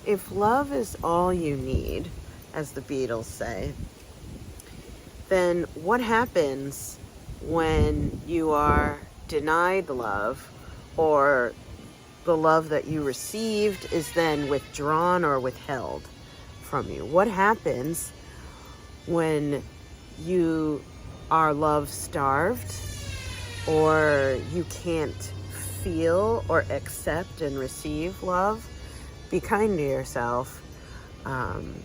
if love is all you need, as the Beatles say, then what happens when you are denied love, or the love that you received is then withdrawn or withheld from you? What happens when you are love starved, or you can't feel or accept and receive love? Be kind to yourself.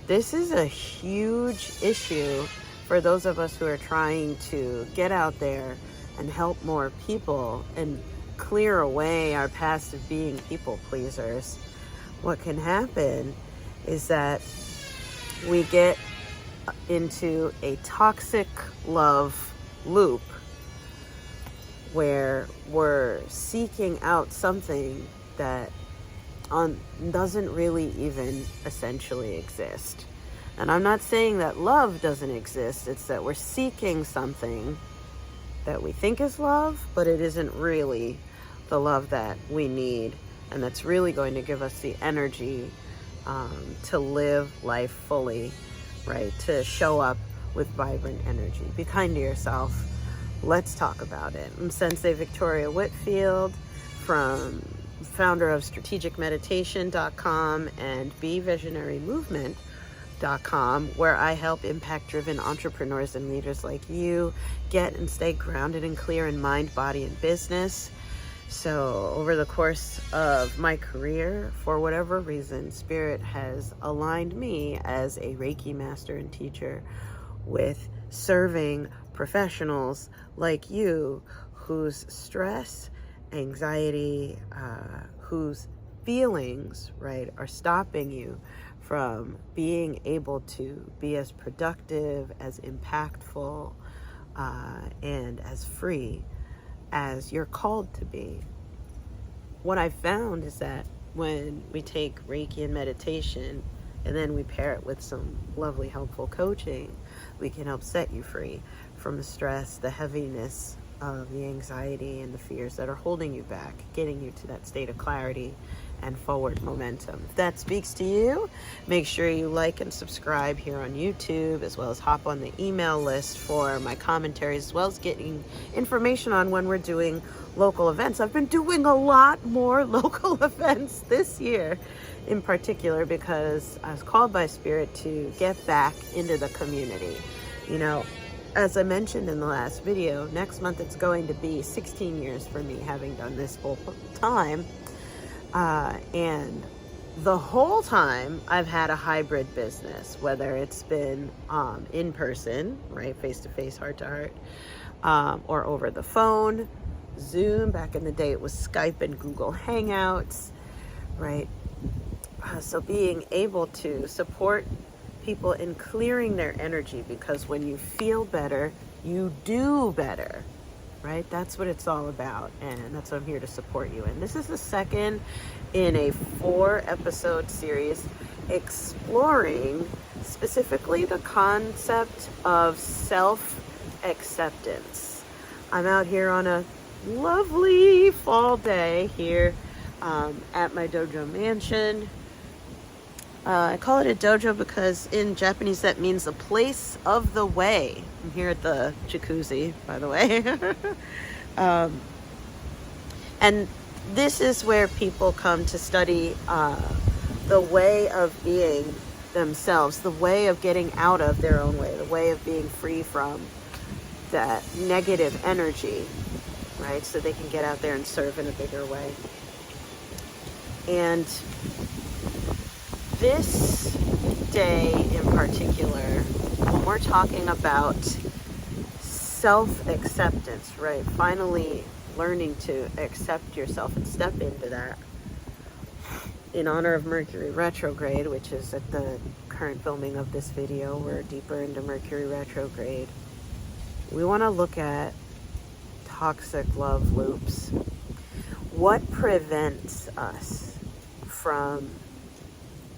This is a huge issue for those of us who are trying to get out there and help more people and clear away our past of being people pleasers. What can happen is that we get into a toxic love loop where we're seeking out something that doesn't really even essentially exist. And I'm not saying that love doesn't exist, it's that we're seeking something that we think is love, but it isn't really the love that we need, and that's really going to give us the energy to live life fully, right? To show up with vibrant energy. Be kind to yourself. Let's talk about it. I'm Sensei Victoria Whitfield, founder of strategicmeditation.com and bevisionarymovement.com, where I help impact-driven entrepreneurs and leaders like you get and stay grounded and clear in mind, body, and business. So over the course of my career, for whatever reason, Spirit has aligned me as a Reiki master and teacher with serving professionals like you whose stress, anxiety, whose feelings, right, are stopping you from being able to be as productive, as impactful, and as free as you're called to be. What I found is that when we take Reiki and meditation and then we pair it with some lovely helpful coaching, we can help set you free from the stress, the heaviness of the anxiety and the fears that are holding you back, getting you to that state of clarity and forward momentum. If that speaks to you, make sure you like and subscribe here on YouTube, as well as hop on the email list for my commentaries, as well as getting information on when we're doing local events. I've been doing a lot more local events this year in particular because I was called by Spirit to get back into the community. You know, as I mentioned in the last video, next month it's going to be 16 years for me having done this full time. And the whole time I've had a hybrid business, whether it's been in person, right, face-to-face, heart-to-heart, or over the phone, Zoom. Back in the day it was Skype and Google Hangouts, right? So being able to support people in clearing their energy, because when you feel better, you do better, right? That's what it's all about, and that's what I'm here to support you in. This is the second in a 4-episode series exploring specifically the concept of self-acceptance. I'm out here on a lovely fall day here at my dojo mansion. I call it a dojo because in Japanese that means a place of the way. I'm here at the jacuzzi, by the way. And this is where people come to study the way of being themselves, the way of getting out of their own way, the way of being free from that negative energy, right? So they can get out there and serve in a bigger way. And this day in particular, when we're talking about self-acceptance, right? Finally learning to accept yourself and step into that. In honor of Mercury retrograde, which is at the current filming of this video, we're deeper into Mercury retrograde. We want to look at toxic love loops. What prevents us from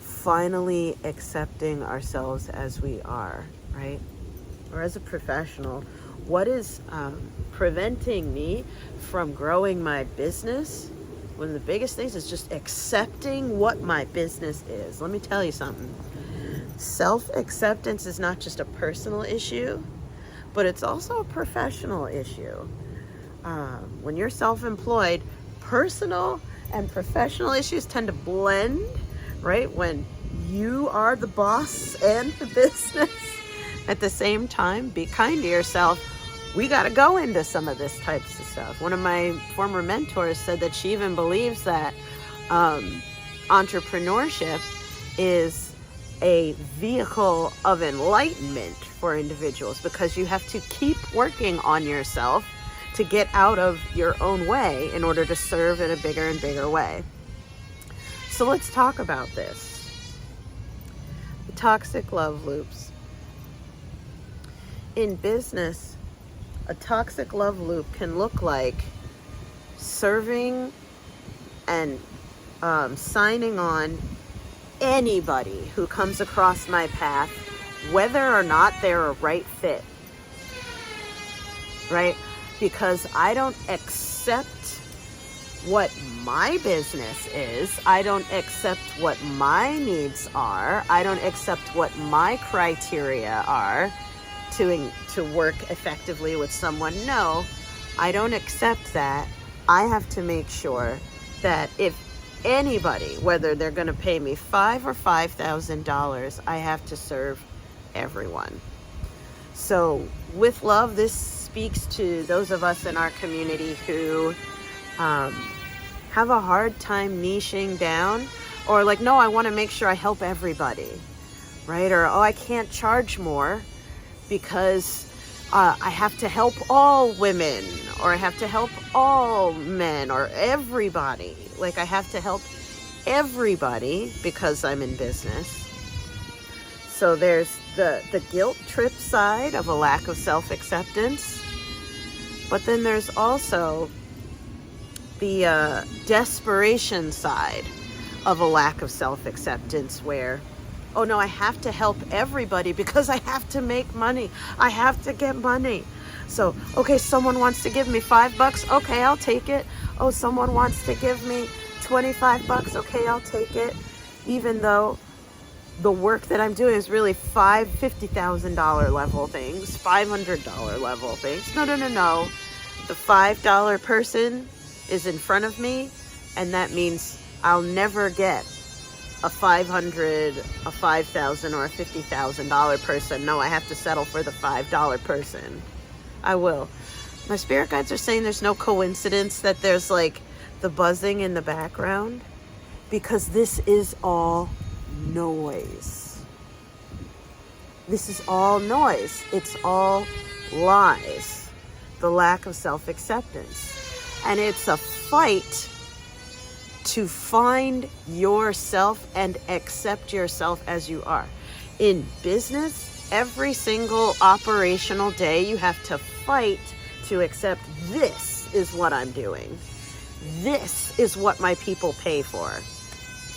finally accepting ourselves as we are, right? Or as a professional, what is preventing me from growing my business one of the biggest things is just accepting what my business is. Let me tell you something. Self-acceptance is not just a personal issue, but it's also a professional issue. When you're self-employed, personal and professional issues tend to blend, right? When you are the boss and the business at the same time. Be kind to yourself. We got to go into some of this types of stuff. One of my former mentors said that she even believes that entrepreneurship is a vehicle of enlightenment for individuals, because you have to keep working on yourself to get out of your own way in order to serve in a bigger and bigger way. So let's talk about this. The toxic love loops. In business, a toxic love loop can look like serving and signing on anybody who comes across my path, whether or not they're a right fit, right? Because I don't accept what my business is. I don't accept what my needs are. I don't accept what my criteria are to work effectively with someone. No, I don't accept that. I have to make sure that if anybody, whether they're going to pay me $5,000 or $5,000, I have to serve everyone. So with love, this speaks to those of us in our community who have a hard time niching down, or like, no, I want to make sure I help everybody, right? Or, oh, I can't charge more because I have to help all women, or I have to help all men, or everybody. Like, I have to help everybody because I'm in business. So there's the guilt trip side of a lack of self-acceptance. But then there's also the desperation side of a lack of self-acceptance, where, oh no, I have to help everybody because I have to make money. I have to get money. So, okay, someone wants to give me $5. Okay, I'll take it. Oh, someone wants to give me $25. Okay, I'll take it. Even though the work that I'm doing is really $50,000 level things, $500 level things. No. The $5 person is in front of me, and that means I'll never get a $500, a $5,000, or a $50,000 person. No, I have to settle for the $5 person. I will. My spirit guides are saying there's no coincidence that there's like the buzzing in the background, because this is all noise. This is all noise. It's all lies. The lack of self-acceptance. And it's a fight to find yourself and accept yourself as you are. In business, every single operational day, you have to fight to accept, this is what I'm doing. This is what my people pay for.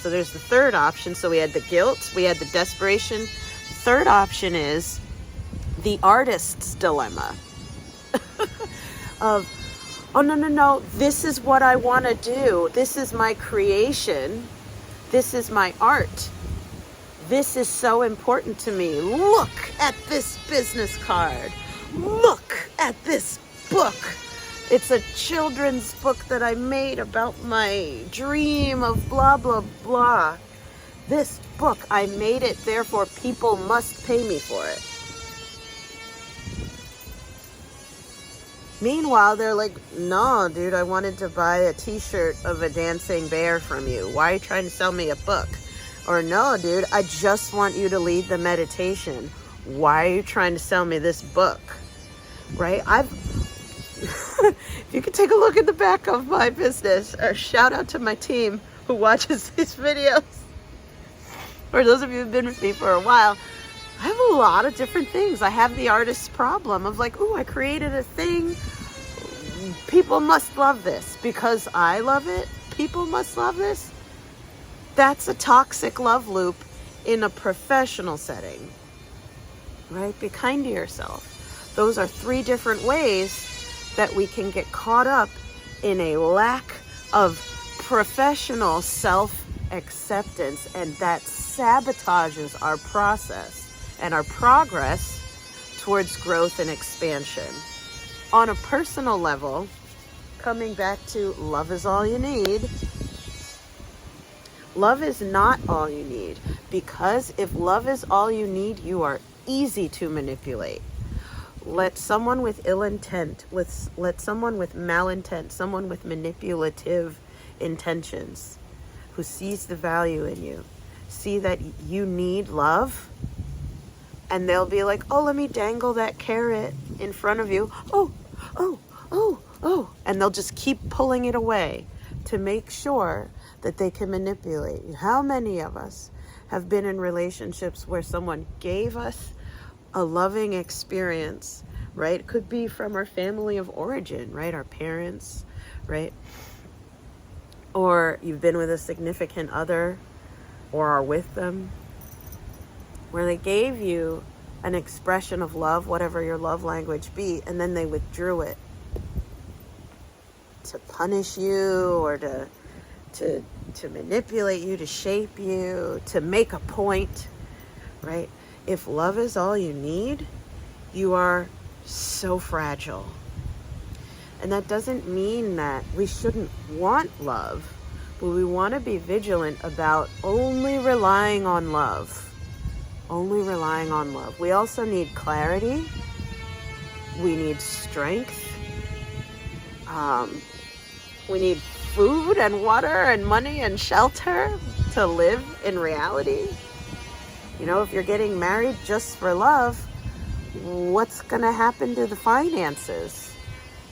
So there's the third option. So we had the guilt, we had the desperation. The third option is the artist's dilemma of, oh, no, this is what I want to do. This is my creation. This is my art. This is so important to me. Look at this business card. Look at this book. It's a children's book that I made about my dream of blah, blah, blah. This book, I made it, therefore people must pay me for it. Meanwhile, they're like, no, dude, I wanted to buy a t-shirt of a dancing bear from you. Why are you trying to sell me a book? Or, no, dude, I just want you to lead the meditation. Why are you trying to sell me this book? Right? If you could take a look at the back of my business, or shout out to my team who watches these videos, or those of you who've been with me for a while, I have a lot of different things. I have the artist's problem of like, ooh, I created a thing. People must love this. Because I love it, people must love this. That's a toxic love loop in a professional setting, right? Be kind to yourself. Those are 3 different ways that we can get caught up in a lack of professional self-acceptance, and that sabotages our process and our progress towards growth and expansion. On a personal level, coming back to love is all you need, love is not all you need, because if love is all you need, you are easy to manipulate. Let someone with ill intent, let someone with malintent, someone with manipulative intentions, who sees the value in you, see that you need love, and they'll be like, oh, let me dangle that carrot in front of you. Oh, oh, oh, oh. And they'll just keep pulling it away to make sure that they can manipulate you. How many of us have been in relationships where someone gave us a loving experience, right? It could be from our family of origin, right? Our parents, right? Or you've been with a significant other or are with them, where they gave you an expression of love, whatever your love language be, and then they withdrew it to punish you, or to manipulate you, to shape you, to make a point, right? If love is all you need, you are so fragile. And that doesn't mean that we shouldn't want love, but we want to be vigilant about only relying on love. Only relying on love. We also need clarity. We need strength. We need food and water and money and shelter to live in reality. You know, if you're getting married just for love, what's going to happen to the finances?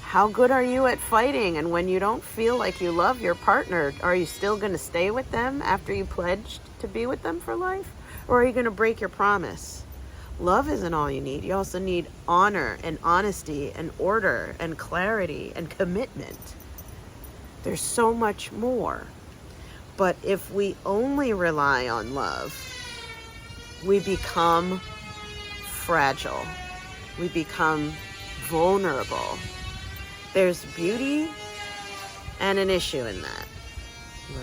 How good are you at fighting? And when you don't feel like you love your partner, are you still going to stay with them after you pledged to be with them for life? Or are you going to break your promise? Love isn't all you need. You also need honor and honesty and order and clarity and commitment. There's so much more. But if we only rely on love, we become fragile. We become vulnerable. There's beauty and an issue in that,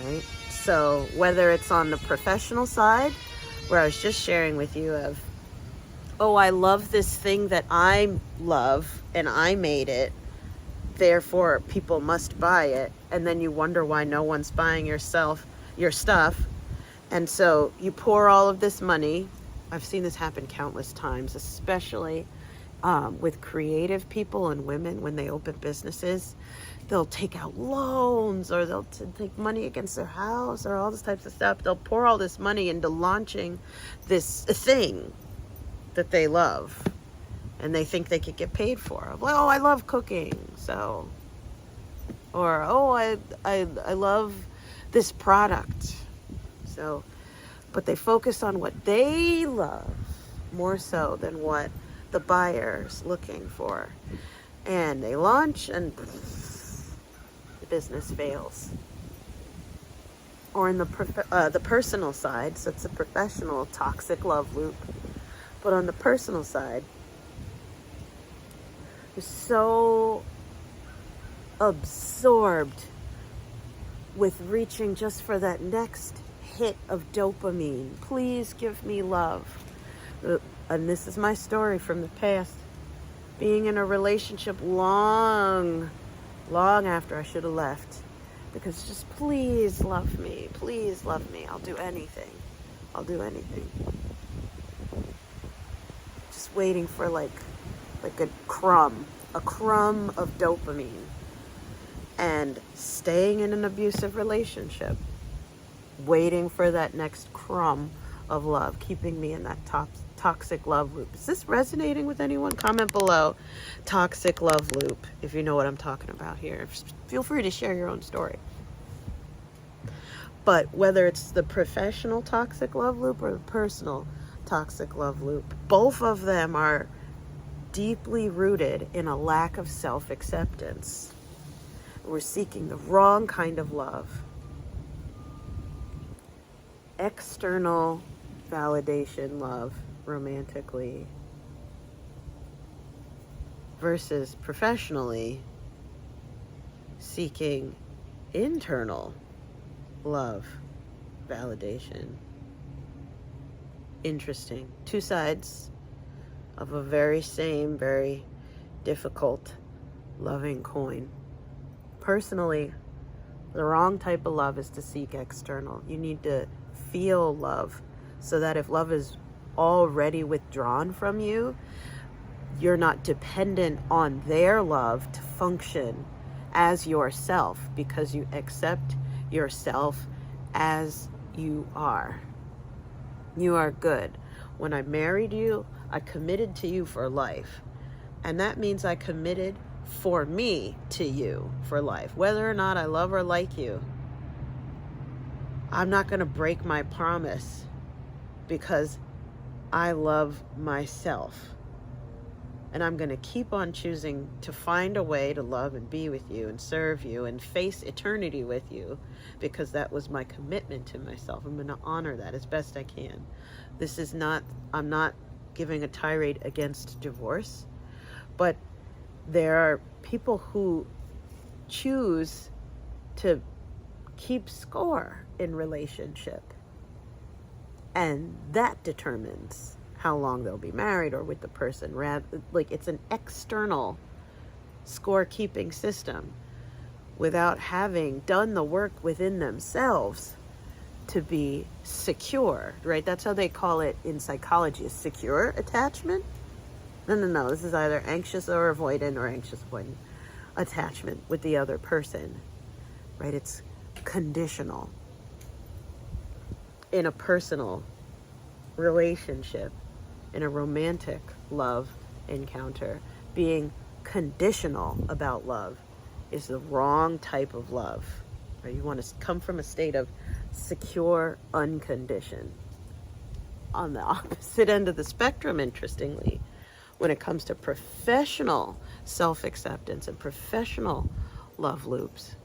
right? So whether it's on the professional side, where I was just sharing with you of, oh, I love this thing that I love and I made it, therefore people must buy it, and then you wonder why no one's buying your stuff, and so you pour all of this money. I've seen this happen countless times, especially with creative people and women when they open businesses. They'll take out loans, or they'll take money against their house, or all this types of stuff. They'll pour all this money into launching this thing that they love, and they think they could get paid for. Well, I love cooking, so, or oh, I love this product, so. But they focus on what they love more so than what the buyer's looking for, and they launch, and the business fails. Or in the personal side, so it's a professional toxic love loop. But on the personal side, you're so absorbed with reaching just for that next hit of dopamine. Please give me love. And this is my story from the past. Being in a relationship long after I should have left. Because just please love me. Please love me. I'll do anything. I'll do anything. Just waiting for like a crumb of dopamine. And staying in an abusive relationship. Waiting for that next crumb of love. Keeping me in that toxic love loop. Is this resonating with anyone? Comment below. Toxic love loop, if you know what I'm talking about here. Feel free to share your own story. But whether it's the professional toxic love loop or the personal toxic love loop, both of them are deeply rooted in a lack of self-acceptance. We're seeking the wrong kind of love. External validation love, romantically, versus professionally seeking internal love, validation. Interesting. Two sides of a very difficult, loving coin. Personally, the wrong type of love is to seek external. You need to feel love so that if love is already withdrawn from you, you're not dependent on their love to function as yourself, because you accept yourself as you are. You are good. When I married you, I committed to you for life. And that means I committed for me to you for life. Whether or not I love or like you, I'm not going to break my promise because I love myself. And I'm going to keep on choosing to find a way to love and be with you and serve you and face eternity with you, because that was my commitment to myself. I'm going to honor that as best I can. I'm not giving a tirade against divorce, but there are people who choose to keep score in relationship, and that determines how long they'll be married or with the person. Like, it's an external scorekeeping system without having done the work within themselves to be secure, right? That's how they call it in psychology, secure attachment. No. This is either anxious or avoidant or anxious avoidant attachment with the other person, right? It's conditional. In a personal relationship, in a romantic love encounter, being conditional about love is the wrong type of love. Right? You want to come from a state of secure, unconditioned. On the opposite end of the spectrum, interestingly, when it comes to professional self-acceptance and professional love loops,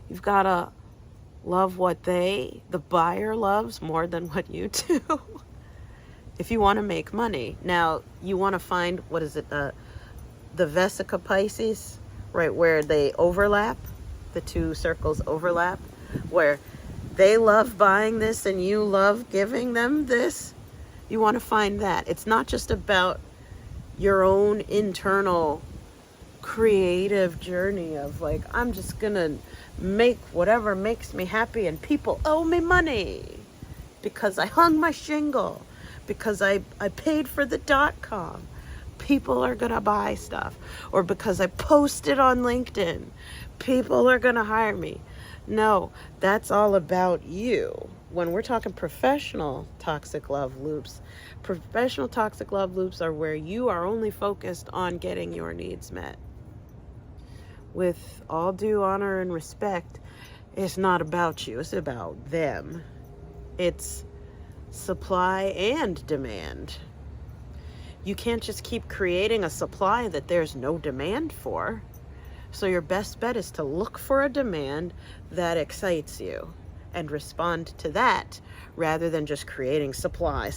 you've got to love what the buyer loves more than what you do. If you want to make money. Now, you want to find, the Vesica Pisces, right, where they overlap, the two circles overlap, where they love buying this and you love giving them this. You want to find that. It's not just about your own internal creative journey of like, I'm just going to make whatever makes me happy and people owe me money because I hung my shingle, because I paid for the .com. People are going to buy stuff. Or because I posted on LinkedIn, people are going to hire me. No, that's all about you. When we're talking professional toxic love loops are where you are only focused on getting your needs met. With all due honor and respect, it's not about you, it's about them. It's supply and demand. You can't just keep creating a supply that there's no demand for. So your best bet is to look for a demand that excites you and respond to that, rather than just creating supply.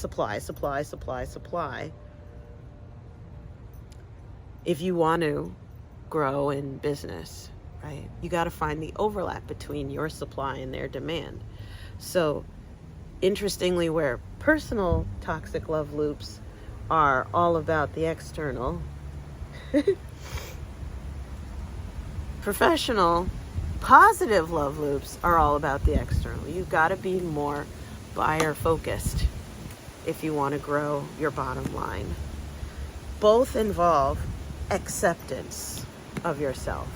If you want to grow in business, right, you got to find the overlap between your supply and their demand. So interestingly, where personal toxic love loops are all about the external, professional positive love loops are all about the external. You've got to be more buyer focused if you want to grow your bottom line. Both involve acceptance of yourself.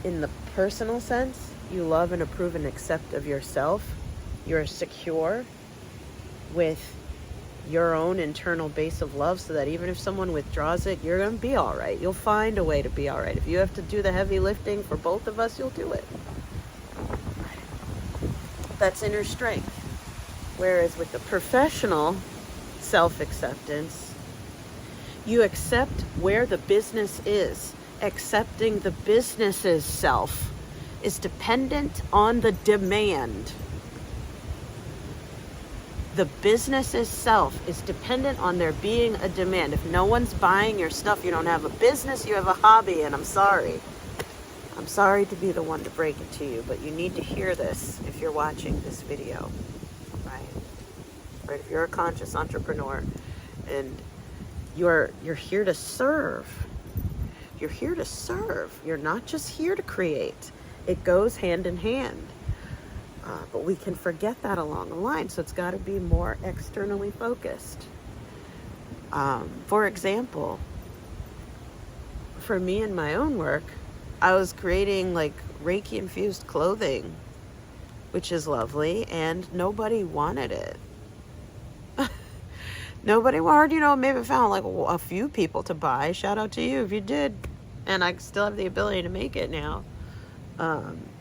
In the personal sense, you love and approve and accept of yourself. You're secure with your own internal base of love, so that even if someone withdraws it, you're going to be all right. You'll find a way to be all right. If you have to do the heavy lifting for both of us, you'll do it. That's inner strength. Whereas with the professional self-acceptance, you accept where the business is. Accepting the business's self is dependent on the demand. The business's self is dependent on there being a demand. If no one's buying your stuff, you don't have a business, you have a hobby, and I'm sorry. I'm sorry to be the one to break it to you, but you need to hear this if you're watching this video, right? Right? If you're a conscious entrepreneur and you're here to serve. You're here to serve. You're not just here to create. It goes hand in hand. But we can forget that along the line, so it's got to be more externally focused. For example, for me in my own work, I was creating like Reiki infused clothing, which is lovely, and nobody wanted it. Nobody wanted, maybe found like a few people to buy. Shout out to you if you did. And I still have the ability to make it now.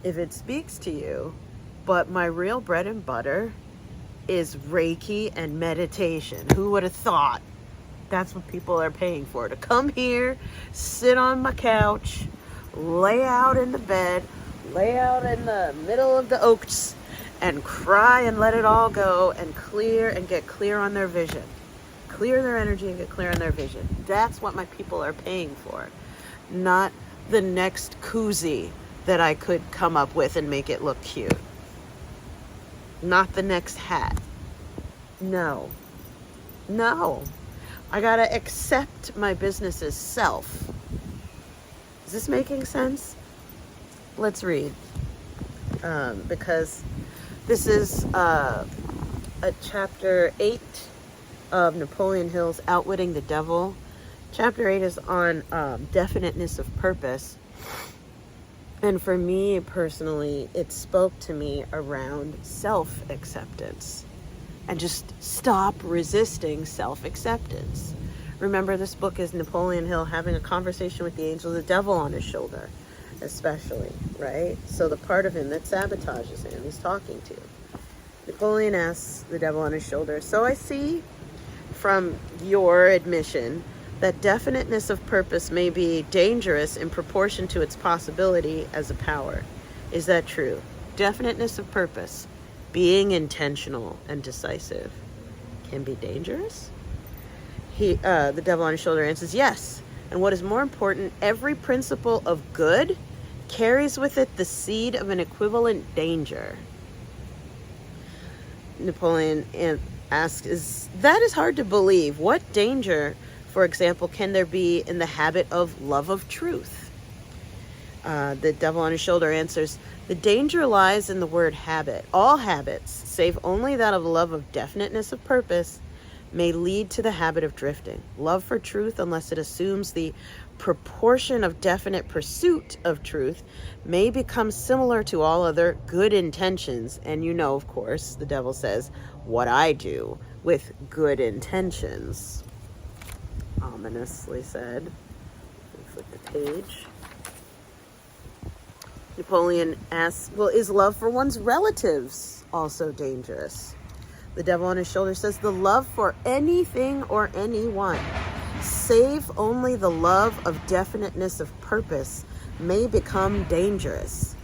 If it speaks to you. But my real bread and butter is Reiki and meditation. Who would have thought? That's what people are paying for. To come here, sit on my couch, lay out in the bed, lay out in the middle of the oaks, and cry and let it all go and clear and get clear on their vision. Clear their energy and get clear on their vision. That's what my people are paying for. Not the next koozie that I could come up with and make it look cute. Not the next hat. No. I gotta accept my business's self. Is this making sense? Let's read. Because this is a chapter 8 of Napoleon Hill's Outwitting the Devil. Chapter 8 is on definiteness of purpose. And for me personally, it spoke to me around self-acceptance. And just stop resisting self-acceptance. Remember, this book is Napoleon Hill having a conversation with the angel, the devil on his shoulder, especially, right? So the part of him that sabotages him, he's talking to. Napoleon asks the devil on his shoulder, so I see from your admission that definiteness of purpose may be dangerous in proportion to its possibility as a power. Is that true? Definiteness of purpose, being intentional and decisive, can be dangerous? The devil on his shoulder answers, yes. And what is more important, every principle of good carries with it the seed of an equivalent danger. Napoleon asks, that is hard to believe. What danger, for example, can there be in the habit of love of truth? The devil on his shoulder answers, the danger lies in the word habit. All habits, save only that of love of definiteness of purpose, may lead to the habit of drifting. Love for truth, unless it assumes the proportion of definite pursuit of truth, may become similar to all other good intentions. And of course, the devil says, what I do with good intentions. Ominously said. Flip the page. Napoleon asks, well, is love for one's relatives also dangerous? The devil on his shoulder says, the love for anything or anyone, save only the love of definiteness of purpose, may become dangerous.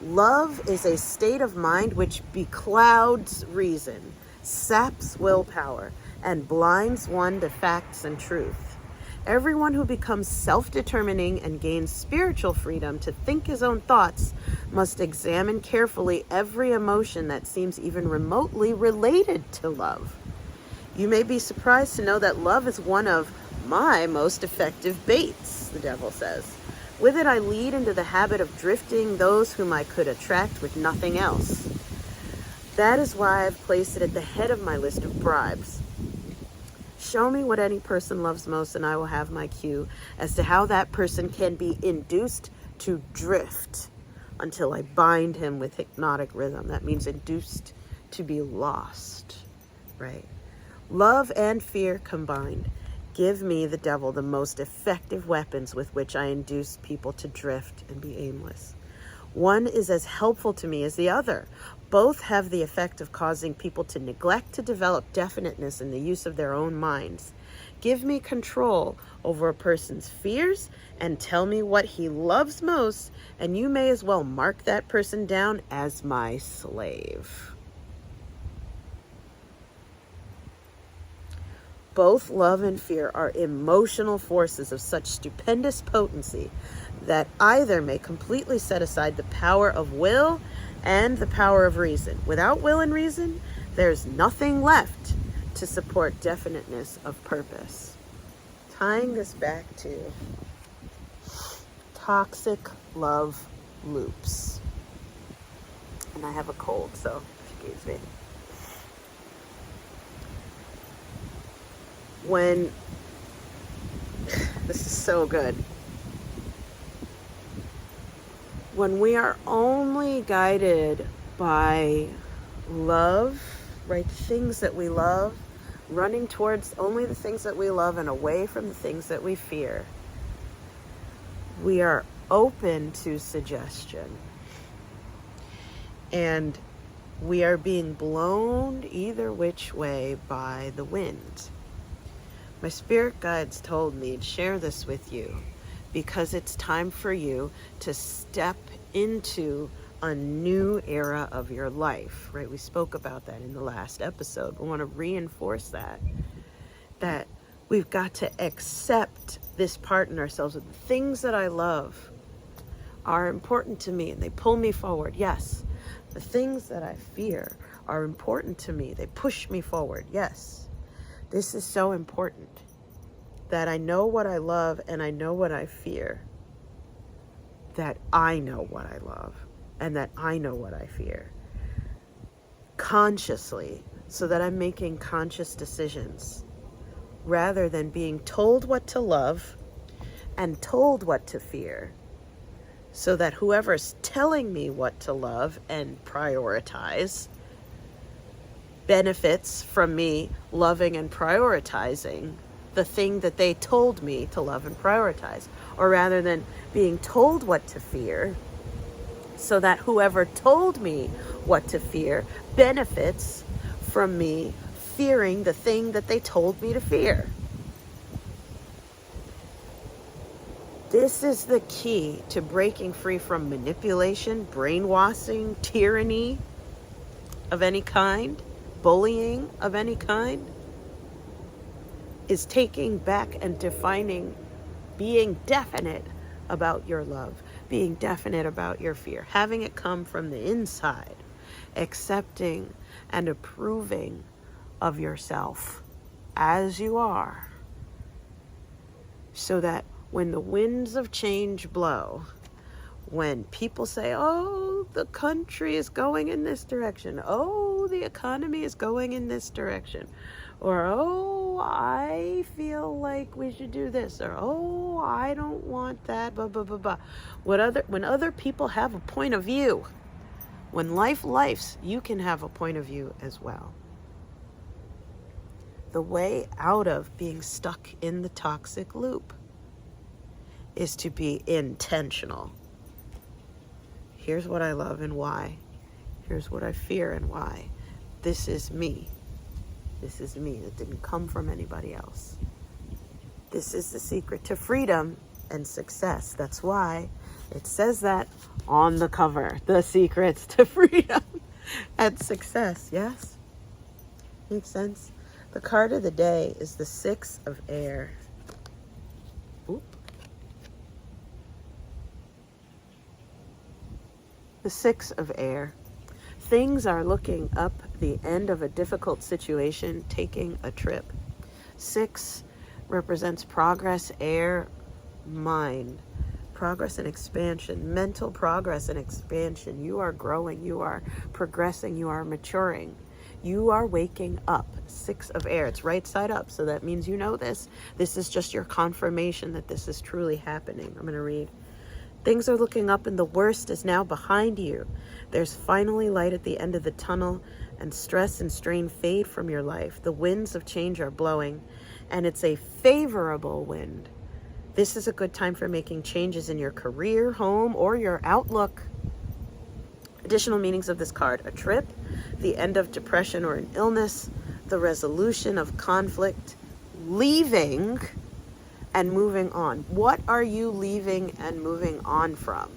Love is a state of mind which beclouds reason, saps willpower, and blinds one to facts and truth. Everyone who becomes self-determining and gains spiritual freedom to think his own thoughts must examine carefully every emotion that seems even remotely related to love. You may be surprised to know that love is one of my most effective baits, the devil says. With it, I lead into the habit of drifting those whom I could attract with nothing else. That is why I've placed it at the head of my list of bribes. Show me what any person loves most, and I will have my cue as to how that person can be induced to drift until I bind him with hypnotic rhythm. That means induced to be lost, right? Love and fear combined give me, the devil, the most effective weapons with which I induce people to drift and be aimless. One is as helpful to me as the other. Both have the effect of causing people to neglect to develop definiteness in the use of their own minds. Give me control over a person's fears and tell me what he loves most, and you may as well mark that person down as my slave. Both love and fear are emotional forces of such stupendous potency that either may completely set aside the power of will and the power of reason. Without will and reason, there's nothing left to support definiteness of purpose. Tying this back to toxic love loops. And I have a cold, so excuse me. This is so good. When we are only guided by love, right? Things that we love, running towards only the things that we love and away from the things that we fear, we are open to suggestion. And we are being blown either which way by the wind. My spirit guides told me to share this with you because it's time for you to step into a new era of your life, right? We spoke about that in the last episode. We want to reinforce that we've got to accept this part in ourselves. The things that I love are important to me and they pull me forward. Yes. The things that I fear are important to me. They push me forward. Yes. This is so important that I know what I love and I know what I fear. That I know what I love and that I know what I fear. Consciously, so that I'm making conscious decisions rather than being told what to love and told what to fear. So that whoever's telling me what to love and prioritize benefits from me loving and prioritizing the thing that they told me to love and prioritize. Or rather than being told what to fear, so that whoever told me what to fear benefits from me fearing the thing that they told me to fear. This is the key to breaking free from manipulation, brainwashing, tyranny of any kind, bullying of any kind, is taking back and defining, being definite about your love, being definite about your fear, having it come from the inside, accepting and approving of yourself as you are, so that when the winds of change blow, when people say, oh, the country is going in this direction, oh, the economy is going in this direction, or oh, I feel like we should do this, or oh, I don't want that, blah, blah, blah, blah. When other people have a point of view, when life's, you can have a point of view as well. The way out of being stuck in the toxic loop is to be intentional. Here's what I love and why. Here's what I fear and why. This is me. This is me. It didn't come from anybody else. This is the secret to freedom and success. That's why it says that on the cover. The secrets to freedom and success. Yes? Makes sense? The card of the day is the 6 of air. Oop. The 6 of air. Things are looking up the end of a difficult situation, taking a trip. 6 represents progress, air, mind. Progress and expansion, mental progress and expansion. You are growing, you are progressing, you are maturing. You are waking up. 6 of air. It's right side up, so that means you know this. This is just your confirmation that this is truly happening. I'm going to read. Things are looking up and the worst is now behind you. There's finally light at the end of the tunnel and stress and strain fade from your life. The winds of change are blowing and it's a favorable wind. This is a good time for making changes in your career, home, or your outlook. Additional meanings of this card: a trip, the end of depression or an illness, the resolution of conflict, leaving and moving on. What are you leaving and moving on from?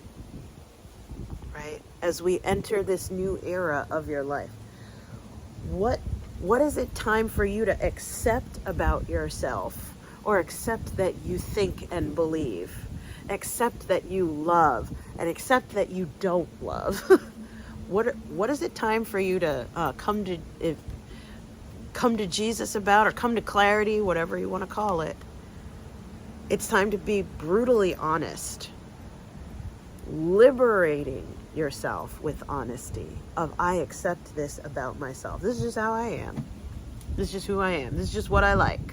Right? As we enter this new era of your life, what is it time for you to accept about yourself, or accept that you think and believe? Accept that you love, and accept that you don't love. What is it time for you to come to Jesus about, or come to clarity, whatever you want to call it? It's time to be brutally honest, liberating yourself with honesty of, I accept this about myself. This is just how I am. This is just who I am. This is just what I like.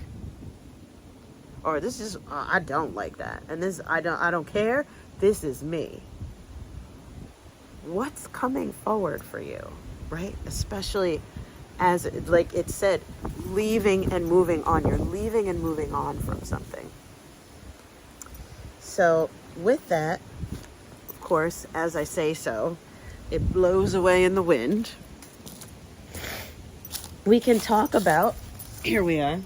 Or this is I don't like that. And this I don't care. This is me. What's coming forward for you, right? Especially as like it said, leaving and moving on. You're leaving and moving on from something. So with that, of course, as I say so, it blows away in the wind. We can talk about, here we are,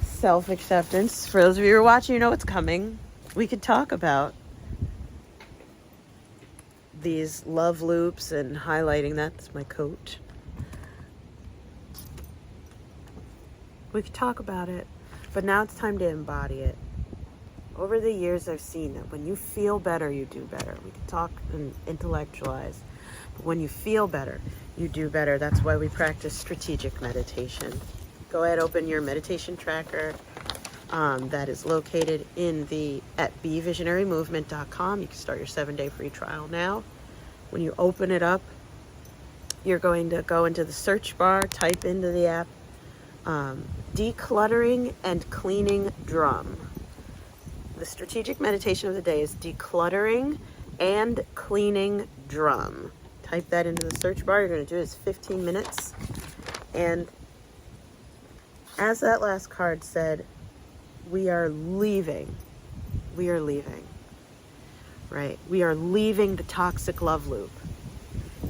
self-acceptance. For those of you who are watching, you know what's coming. We could talk about these love loops and highlighting that. That's my coat. We could talk about it, but now it's time to embody it. Over the years, I've seen that when you feel better, you do better. We can talk and intellectualize, but when you feel better, you do better. That's why we practice strategic meditation. Go ahead, open your meditation tracker. That is located at bevisionarymovement.com. You can start your 7-day free trial now. When you open it up, you're going to go into the search bar, type into the app, decluttering and cleaning drum. The strategic meditation of the day is decluttering and cleaning drum. Type that into the search bar. You're going to do it as 15 minutes. And as that last card said, we are leaving. We are leaving. Right? We are leaving the toxic love loop.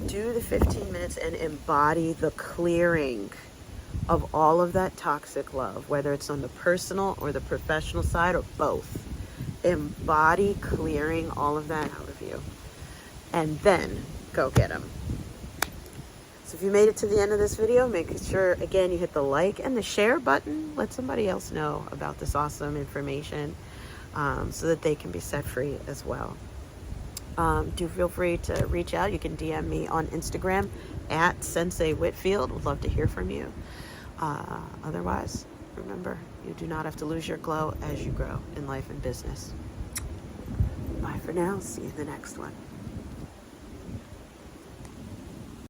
Do the 15 minutes and embody the clearing of all of that toxic love, whether it's on the personal or the professional side or both. Embody clearing all of that out of you. And then go get them. So if you made it to the end of this video, make sure, again, you hit the like and the share button. Let somebody else know about this awesome information so that they can be set free as well. Do feel free to reach out. You can DM me on Instagram at Sensei Whitfield. Would love to hear from you. Otherwise, remember, you do not have to lose your glow as you grow in life and business. Bye for now. See you in the next one.